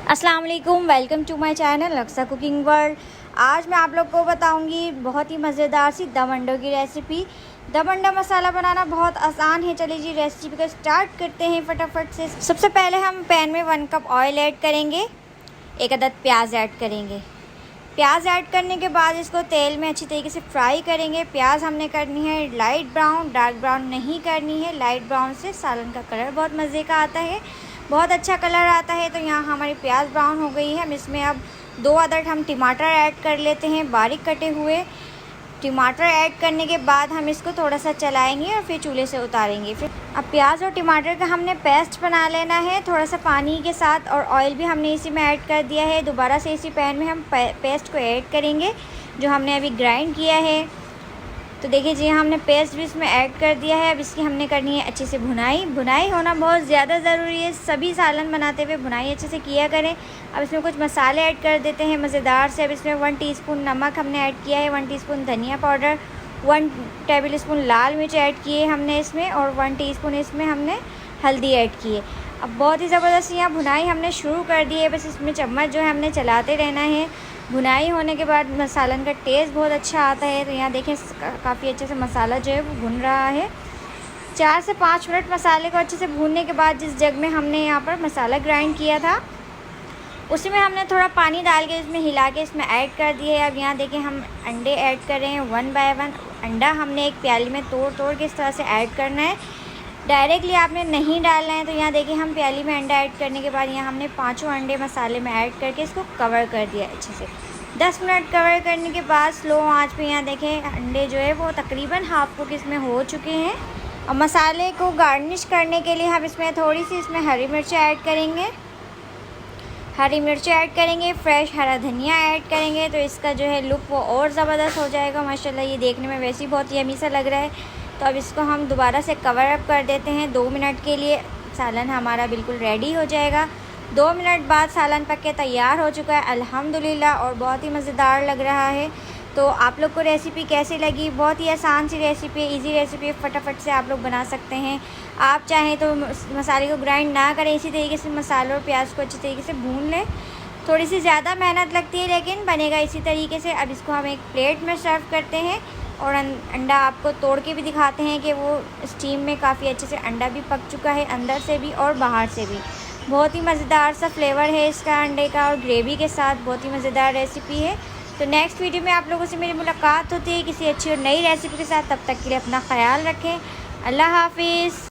अस्सलाम वालेकुम, welcome to my channel Laksa cooking world. आज मैं आप लोग को बताऊंगी बहुत ही मज़ेदार सी दम अंडों की रेसिपी। दम अंडा मसाला बनाना बहुत आसान है। चलिए जी रेसिपी को स्टार्ट करते हैं फटाफट से। सबसे पहले हम पैन में 1 कप ऑयल ऐड करेंगे, 1 अदद प्याज ऐड करेंगे। प्याज ऐड करने के बाद इसको तेल में अच्छी तरीके से फ्राई करेंगे। प्याज हमने करनी है लाइट ब्राउन, डार्क ब्राउन नहीं करनी है। लाइट ब्राउन से सालन का कलर बहुत मज़े का आता है, बहुत अच्छा कलर आता है। तो यहाँ हमारी प्याज ब्राउन हो गई है। हम इसमें अब 2 अदद हम टमाटर ऐड कर लेते हैं, बारीक कटे हुए। टमाटर ऐड करने के बाद हम इसको थोड़ा सा चलाएंगे और फिर चूल्हे से उतारेंगे। फिर अब प्याज और टमाटर का हमने पेस्ट बना लेना है थोड़ा सा पानी के साथ, और ऑयल भी हमने इसी में ऐड कर दिया है। दोबारा से इसी पैन में हम पेस्ट को ऐड करेंगे जो हमने अभी ग्राइंड किया है। तो देखिए जी हमने पेस्ट भी इसमें ऐड कर दिया है। अब इसकी हमने करनी है अच्छे से भुनाई होना बहुत ज़्यादा ज़रूरी है। सभी सालन बनाते हुए भुनाई अच्छे से किया करें। अब इसमें कुछ मसाले ऐड कर देते हैं मज़ेदार से। अब इसमें 1 टीस्पून नमक हमने ऐड किया है, 1 टीस्पून धनिया पाउडर, 1 टेबल स्पून लाल मिर्च ऐड किए हमने इसमें, और 1 टीस्पून इसमें हमने हल्दी ऐड की है। अब बहुत ही ज़बरदस्त यहाँ भुनाई हमने शुरू कर दी है। बस इसमें चम्मच जो है हमने चलाते रहना है। भुनाई होने के बाद मसालन का टेस्ट बहुत अच्छा आता है। तो यहाँ देखें काफ़ी अच्छे से मसाला जो है वो भुन रहा है। 4 से 5 मिनट मसाले को अच्छे से भूनने के बाद जिस जग में हमने यहाँ पर मसाला ग्राइंड किया था उसी में हमने थोड़ा पानी डाल के इसमें हिला के इसमें ऐड कर दिए है। अब यहाँ देखें हम अंडे ऐड कर रहे हैं 1 बाय 1। अंडा हमने एक प्याली में तोड़ के इस तरह से ऐड करना है, डायरेक्टली आपने नहीं डालना है। तो यहाँ देखिए हम प्याली में अंडा ऐड करने के बाद यहाँ हमने 5 अंडे मसाले में ऐड करके इसको कवर कर दिया अच्छे से। 10 मिनट कवर करने के बाद स्लो आंच पे यहाँ देखें अंडे जो है वो तकरीबन हाफ कुक इसमें हो चुके हैं। और मसाले को गार्निश करने के लिए हम इसमें थोड़ी सी इसमें हरी मिर्च ऐड करेंगे, फ्रेश हरा धनिया ऐड करेंगे। तो इसका जो है लुक वो और ज़बरदस्त हो जाएगा माशाल्लाह। ये देखने में वैसे ही बहुत यम्मी सा लग रहा है। तो अब इसको हम दोबारा से कवर अप कर देते हैं 2 मिनट के लिए। सालन हमारा बिल्कुल रेडी हो जाएगा। 2 मिनट बाद सालन पक के तैयार हो चुका है अल्हम्दुलिल्लाह, और बहुत ही मज़ेदार लग रहा है। तो आप लोग को रेसिपी कैसी लगी? बहुत ही आसान सी रेसिपी है, ईजी रेसिपी है, फटाफट से आप लोग बना सकते हैं। आप चाहें तो मसाले को ग्राइंड ना करें, इसी तरीके से मसालों और प्याज को अच्छी तरीके से भून लें। थोड़ी सी ज़्यादा मेहनत लगती है लेकिन बनेगा इसी तरीके से। अब इसको हम एक प्लेट में सर्व करते हैं, और अंडा आपको तोड़ के भी दिखाते हैं कि वो स्टीम में काफ़ी अच्छे से अंडा भी पक चुका है, अंदर से भी और बाहर से भी। बहुत ही मज़ेदार सा फ्लेवर है इसका अंडे का, और ग्रेवी के साथ बहुत ही मज़ेदार रेसिपी है। तो नेक्स्ट वीडियो में आप लोगों से मेरी मुलाकात होती है किसी अच्छी और नई रेसिपी के साथ। तब तक के लिए अपना ख्याल रखें। अल्लाह हाफिज़।